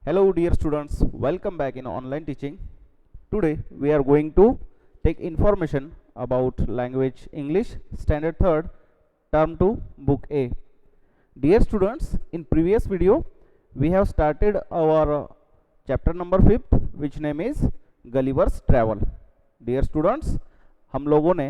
Hello dear students, welcome back in online teaching. Today we are going to take information about language English standard 3rd term 2 book A. Dear students, in previous video we have started our chapter number 5th which name is Gulliver's Travel. Dear students, हम लोगों ने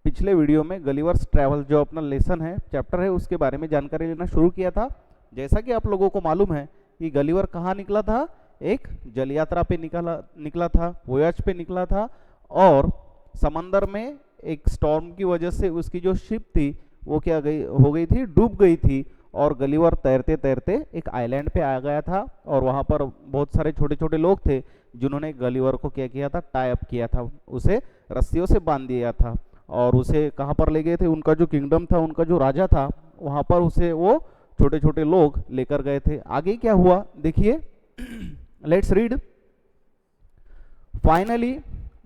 पिछले video में Gulliver's travel जो अपना lesson है chapter है उसके बारे में जानकारी लेना शुरू किया था। जैसा कि आप लोगों को मालूम है कि गलिवर कहाँ निकला था, एक जल यात्रा पे निकला था, वोयाज पे निकला था और समंदर में एक स्टॉर्म की वजह से उसकी जो शिप थी वो क्या हो गई थी, डूब गई थी और गलिवर तैरते तैरते एक आइलैंड पे आ गया था और वहाँ पर बहुत सारे छोटे छोटे लोग थे जिन्होंने गलिवर को क्या किया था, टाई अप किया था, उसे रस्सियों से बांध दिया था और उसे कहाँ पर ले गए थे, उनका जो किंगडम था, उनका जो राजा था वहाँ पर उसे वो छोटे छोटे लोग लेकर गए थे। आगे क्या हुआ देखिए, let's read. Finally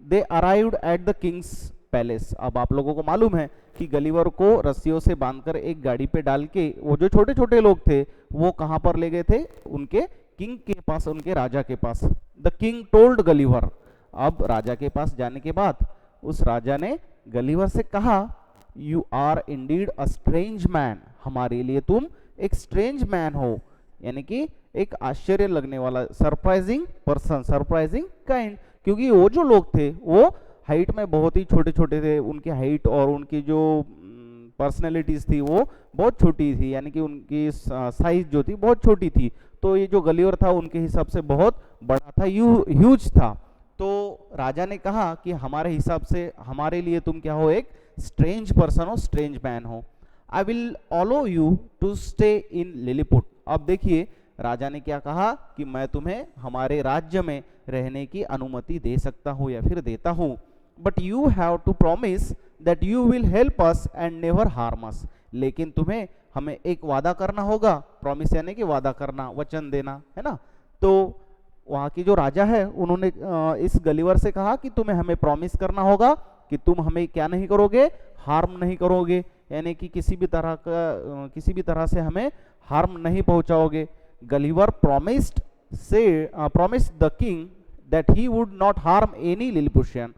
they arrived at the Kings palace. अब आप लोगों को मालूम है कि गलिवर को रस्सियों से बांधकर एक गाड़ी पे डाल के वो जो छोटे छोटे लोग थे वो कहाँ पर ले गए थे, उनके किंग के पास, उनके राजा के पास। The king told Gulliver. अब राजा के पास जाने के बाद उस राजा ने गलिवर से कहा, you are indeed a strange man, हमारे लिए तुम एक स्ट्रेंज मैन हो, यानी कि एक आश्चर्य लगने वाला, सरप्राइजिंग पर्सन, सरप्राइजिंग काइंड। क्योंकि वो जो लोग थे वो हाइट में बहुत ही छोटे छोटे थे, उनकी हाइट और उनकी जो पर्सनैलिटीज थी वो बहुत छोटी थी, यानी कि उनकी साइज जो थी बहुत छोटी थी। तो ये जो गलिवर था उनके हिसाब से बहुत बड़ा था, ह्यूज था। तो राजा ने कहा कि हमारे हिसाब से हमारे लिए तुम क्या हो, एक स्ट्रेंज पर्सन हो, स्ट्रेंज मैन हो। I will allow you to stay in Lilliput. अब देखिए राजा ने क्या कहा कि मैं तुम्हें हमारे राज्य में रहने की अनुमति दे सकता हूँ या फिर देता हूँ, but you have to promise that you will help us and never harm us. लेकिन तुम्हें हमें एक वादा करना होगा, प्रॉमिस यानी कि वादा करना, वचन देना, है ना। तो वहाँ की जो राजा है उन्होंने इस गलिवर से कहा कि तुम्हें हमें प्रॉमिस करना होगा कि तुम हमें क्या नहीं करोगे, हार्म नहीं करोगे, यानी कि किसी भी तरह से हमें हार्म नहीं पहुंचाओगे। Gulliver promised the king that he would not harm any Lilliputian.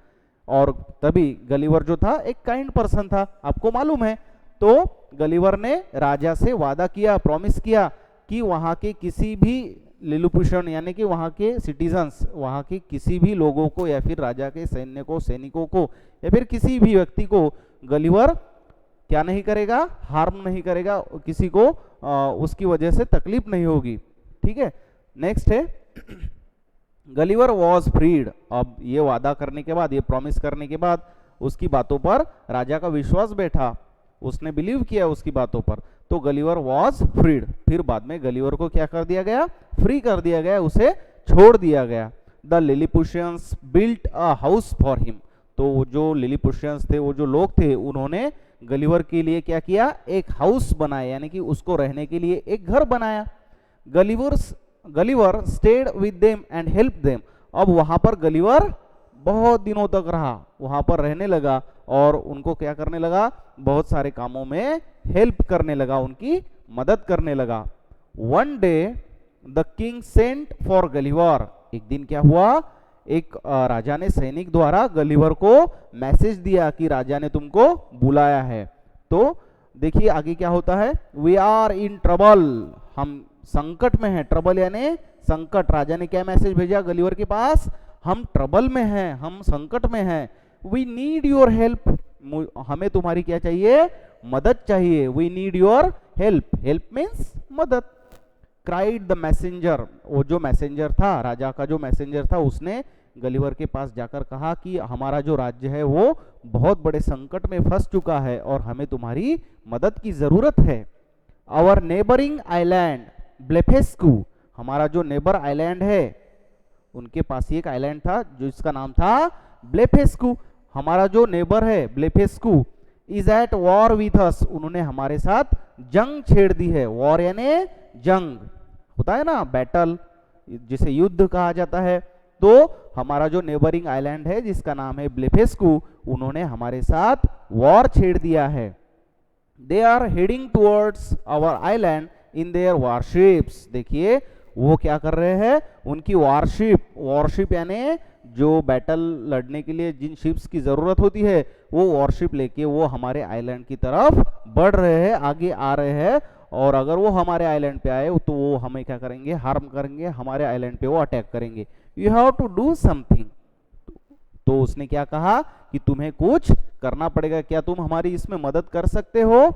और तभी गलिवर जो था एक काइंड पर्सन था, आपको मालूम है। तो गलिवर ने राजा से वादा किया, प्रॉमिस किया कि वहां के किसी भी लिलिपुशियन यानी कि वहां के सिटीजन्स, वहां के किसी भी लोगों को या फिर राजा के सैनिकों को या फिर किसी भी व्यक्ति को गलिवर क्या नहीं करेगा, हार्म नहीं करेगा, किसी को उसकी वजह से तकलीफ नहीं होगी। ठीक है, नेक्स्ट है गलिवर वॉज फ्रीड। अब ये वादा करने के बाद, ये प्रॉमिस करने के बाद उसकी बातों पर राजा का विश्वास बैठा, उसने बिलीव किया उसकी बातों पर, तो गलिवर वॉज फ्रीड। फिर बाद में गलिवर को क्या कर दिया गया, फ्री कर दिया गया, उसे छोड़ दिया गया। The Lilliputians built a house for him. तो जो लिलिपुशियंस थे, वो जो लोग थे, उन्होंने गलिवर के लिए क्या किया, एक हाउस बनाया, यानी कि उसको रहने के लिए एक घर बनाया। Gulliver stayed with them and help them. अब वहां पर गलिवर बहुत दिनों तक रहा, वहां पर रहने लगा और उनको क्या करने लगा, बहुत सारे कामों में हेल्प करने लगा, उनकी मदद करने लगा। One day the king sent for Gulliver. एक दिन क्या हुआ, एक राजा ने सैनिक द्वारा गलिवर को मैसेज दिया कि राजा ने तुमको बुलाया है। तो देखिए आगे क्या होता है, वी आर इन ट्रबल, हम संकट में हैं, ट्रबल यानी संकट। राजा ने क्या मैसेज भेजा गलिवर के पास, हम ट्रबल में हैं, हम संकट में हैं। वी नीड योर हेल्प, हमें तुम्हारी क्या चाहिए, मदद चाहिए। We need your help, help means मदद। क्राइड द मैसेंजर, वो जो मैसेंजर था, राजा का जो मैसेंजर था, उसने गलिवर के पास जाकर कहा कि हमारा जो राज्य है वो बहुत बड़े संकट में फंस चुका है और हमें तुम्हारी मदद की जरूरत है। आवर नेबरिंग आइलैंड ब्लेफेस्कू, हमारा जो नेबर आइलैंड है, उनके पास ही एक आइलैंड था जो इसका नाम था ब्लेफेस्कू। हमारा जो नेबर है Blefuscu is at war with us, उन्होंने हमारे साथ जंग छेड़ दी है। वॉर यानी जंग होता है ना, बैटल जिसे युद्ध कहा जाता है। तो हमारा जो नेबरिंग आइलैंड है जिसका नाम है ब्लेफेस्कू, उन्होंने हमारे साथ वॉर छेड़ दिया है। They are heading towards our island in their warships. देखिए वो क्या कर रहे हैं, उनकी वॉरशिप यानी जो बैटल लड़ने के लिए जिन शिप्स की जरूरत होती है वो वॉरशिप लेके वो हमारे आइलैंड की तरफ बढ़ रहे हैं, आगे आ रहे हैं। और अगर वो हमारे आइलैंड पे आए तो वो हमें क्या करेंगे, हार्म करेंगे, हमारे आइलैंड पे वो अटैक करेंगे। You have to do something. तो उसने क्या कहा कि तुम्हें कुछ करना पड़ेगा, क्या तुम हमारी इसमें मदद कर सकते हो।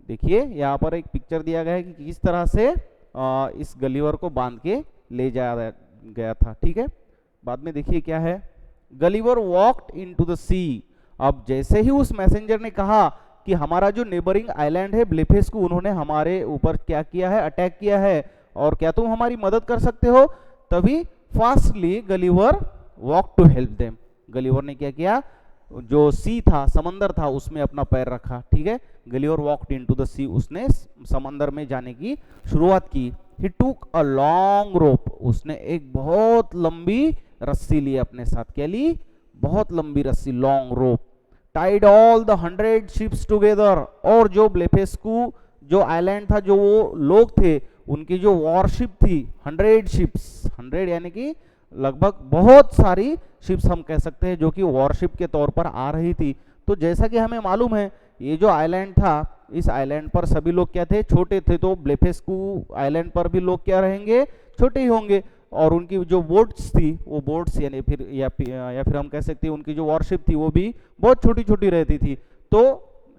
देखिए यहाँ पर एक पिक्चर दिया गया है कि किस तरह से इस गलीवर को बांध के ले जाया गया था। ठीक है, बाद में देखिए क्या है, गलीवर वॉक्ड इनटू द सी। अब जैसे ही उस मैसेंजर ने कहा कि हमारा जो नेबरिंग आइलैंड है ब्लेफेस्कू, उन्होंने हमारे ऊपर क्या किया है, अटैक किया है, और क्या तुम हमारी मदद कर सकते हो, तभी fastly Gulliver walk to help them. Gulliver ने क्या किया, जो सी था, समंदर था, उसमें अपना पैर रखा। ठीक है, गलीवर वॉक्ड इनटू द सी, उसने समंदर में जाने की शुरुआत की। ही टूक अ लॉन्ग रोप, उसने एक बहुत लंबी रस्सी ली अपने साथ। क्या ली, बहुत लंबी रस्सी, long rope. Tied all the 100 ships together, और जो ब्लेफेस्कू जो आइलैंड था, जो वो लोग थे, उनकी जो वॉरशिप थी 100 शिप्स, 100 यानी कि लगभग बहुत सारी शिप्स हम कह सकते हैं जो कि वॉरशिप के तौर पर आ रही थी। तो जैसा कि हमें मालूम है ये जो आइलैंड था, इस आइलैंड पर सभी लोग क्या थे, छोटे थे। तो ब्लेफेस्कू आइलैंड पर भी लोग क्या रहेंगे, छोटे ही होंगे। और उनकी जो बोट्स थी, वो बोट्स यानी फिर या फिर हम कह सकते हैं उनकी जो वॉरशिप थी वो भी बहुत छोटी छोटी रहती थी। तो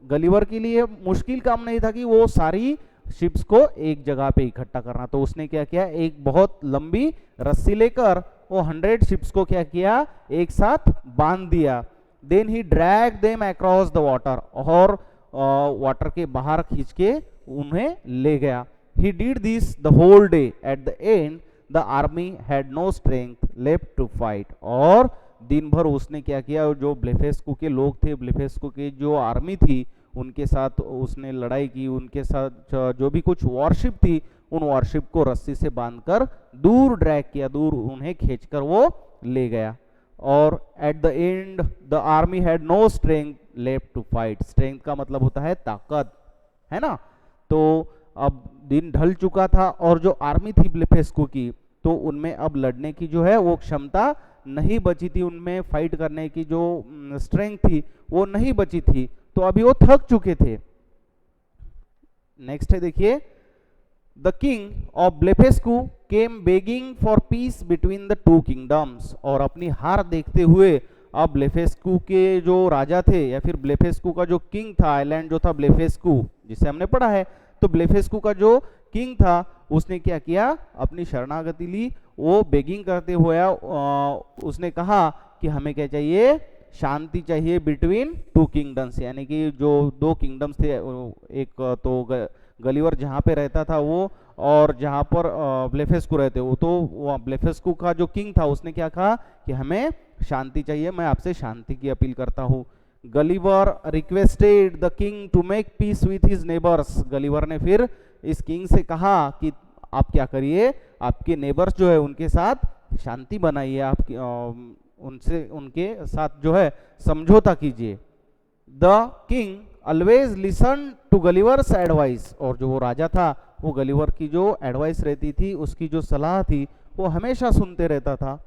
गलीवर के लिए मुश्किल काम नहीं था कि वो सारी शिप्स को एक जगह पे इकट्ठा करना। तो उसने क्या किया, एक बहुत लंबी रस्सी लेकर वो 100 शिप्स को क्या किया, एक साथ बांध दिया। Then he drag them across the water, और वाटर के बाहर खींच के उन्हें ले गया। He did this the whole day. At the end the army had no strength left to fight, और दिन भर उसने क्या किया, जो ब्लेफेस्कू के लोग थे, ब्लेफेस्कू की जो आर्मी थी, उनके साथ उसने लड़ाई की। उनके साथ जो भी कुछ वॉरशिप थी, उन वॉरशिप को रस्सी से बांधकर दूर ड्रैग किया, दूर उन्हें खींचकर वो ले गया। और at the end the army had no strength left to fight. Strength का मतलब होता है ताकत, है ना। तो अब दिन ढल चुका था, और जो आर्मी थी ब्लेफेस्कू की, तो उनमें अब लड़ने की जो है वो क्षमता नहीं बची थी, उनमें फाइट करने की जो स्ट्रेंथ थी वो नहीं बची थी। तो अभी वो थक चुके थे। नेक्स्ट है देखिए, the king of Blefuscu came begging for peace between the two kingdoms. और अपनी हार देखते हुए अब ब्लेफेस्कू के जो राजा थे, या फिर ब्लेफेस्कू का जो किंग था, आइलैंड जो था ब्लेफेस्कू जिसे हमने पढ़ा है, तो ब्लेफेस्कू का जो किंग था उसने क्या किया, अपनी शरणागति ली। वो बेगिंग करते हुए उसने कहा कि हमें क्या चाहिए, शांति चाहिए बिटवीन टू किंगडम्स, यानी कि जो दो किंगडम्स थे, एक तो गलीवर जहाँ पे रहता था वो, और जहाँ पर ब्लेफेस्कू रहते वो, तो ब्लेफेस्कू का जो किंग था उसने क्या कहा कि हमें शांति चाहिए, मैं आपसे शांति की अपील करता हूँ। Gulliver requested the king to make peace with his neighbours. Gulliver ने फिर इस किंग से कहा कि आप क्या करिए, आपके नेबर्स जो है उनके साथ शांति बनाइए, आप उनसे उनके साथ जो है समझौता कीजिए। The king always listen to Gulliver's advice. और जो वो राजा था वो गलीवर की जो एडवाइस रहती थी, उसकी जो सलाह थी, वो हमेशा सुनते रहता था।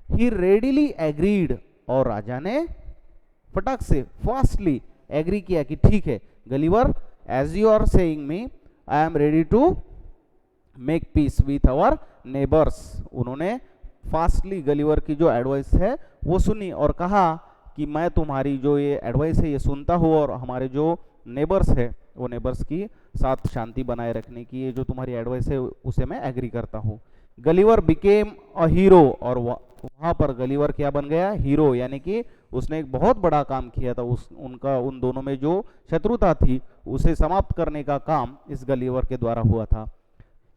ही रेडिली एग्रीड। और राजा ने फटाक से फास्टली एग्री किया कि ठीक है Gulliver, as you are saying me, I am ready to make peace with our neighbours. उन्होंने फास्टली गलीवर की जो एडवाइस है वो सुनी और कहा कि मैं तुम्हारी जो ये एडवाइस है ये सुनता हूँ, और हमारे जो नेबर्स है वो नेबर्स की साथ शांति बनाए रखने की ये जो तुम्हारी एडवाइस है उसे मैं एग्री करता हूँ। Gulliver became a hero. और वहाँ पर गलीवर क्या बन गया, हीरो, यानी कि उसने एक बहुत बड़ा काम किया था। उन दोनों में जो शत्रुता थी उसे समाप्त करने का काम इस गलीवर के द्वारा हुआ था।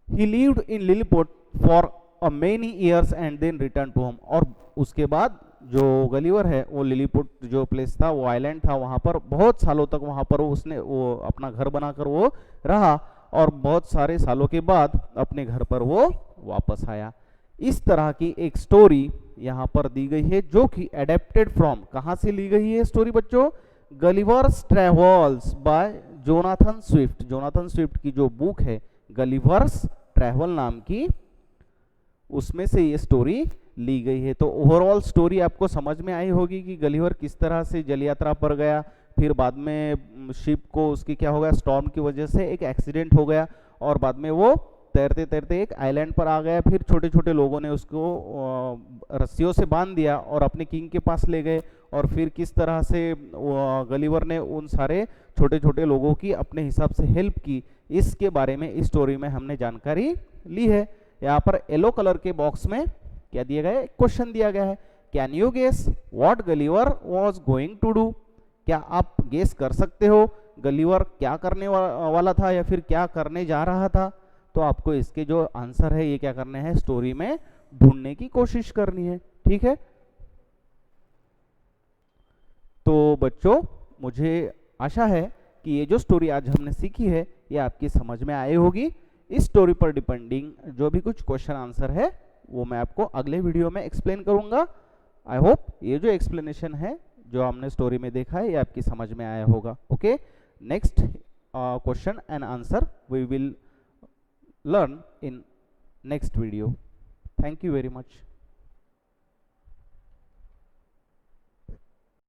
ही lived in Lilliput for many years and then returned to home। और उसके बाद जो गलीवर है वो लिलीपुट जो प्लेस था, वो आइलैंड था, वहाँ पर बहुत सालों तक वहाँ पर उसने वो अपना घर बनाकर वो रहा, और बहुत सारे सालों के बाद अपने घर पर वो वापस आया। इस तरह की एक स्टोरी यहाँ पर दी गई है, जो कि एडेप्टेड फ्रॉम, कहाँ से ली गई है स्टोरी बच्चों, Gulliver's travels by Jonathan Swift. Jonathan Swift की जो बुक है गलीवर्स ट्रैवल नाम की उसमें से ये स्टोरी ली गई है। तो ओवरऑल स्टोरी आपको समझ में आई होगी कि गलीवर किस तरह से जल यात्रा पर गया, फिर बाद में शिप को उसकी क्या हो गया, स्टॉर्म की वजह से एक एक्सीडेंट हो गया, और बाद में वो तैरते तैरते एक आइलैंड पर आ गया। फिर छोटे छोटे लोगों ने उसको रस्सियों से बांध दिया और अपने किंग के पास ले गए, और फिर किस तरह से गलीवर ने उन सारे छोटे छोटे लोगों की अपने हिसाब से हेल्प की, इसके बारे में इस स्टोरी में हमने जानकारी ली है। यहाँ पर येलो कलर के बॉक्स में क्या दिया गया है, क्वेश्चन दिया गया है, can you guess what Gulliver was going to do. क्या आप गेस कर सकते हो गलीवर क्या करने वाला था या फिर क्या करने जा रहा था। तो आपको इसके जो आंसर है ये क्या करने हैं, स्टोरी में ढूंढने की कोशिश करनी है। ठीक है, तो बच्चों मुझे आशा है कि ये जो स्टोरी आज हमने सीखी है ये आपकी समझ में आई होगी। इस स्टोरी पर डिपेंडिंग जो भी कुछ क्वेश्चन आंसर है वो मैं आपको अगले वीडियो में एक्सप्लेन करूंगा। आई होप ये जो एक्सप्लेनेशन है जो हमने स्टोरी में देखा है ये आपकी समझ में आया होगा। Okay, next question and answer we will learn in next video. Thank you very much.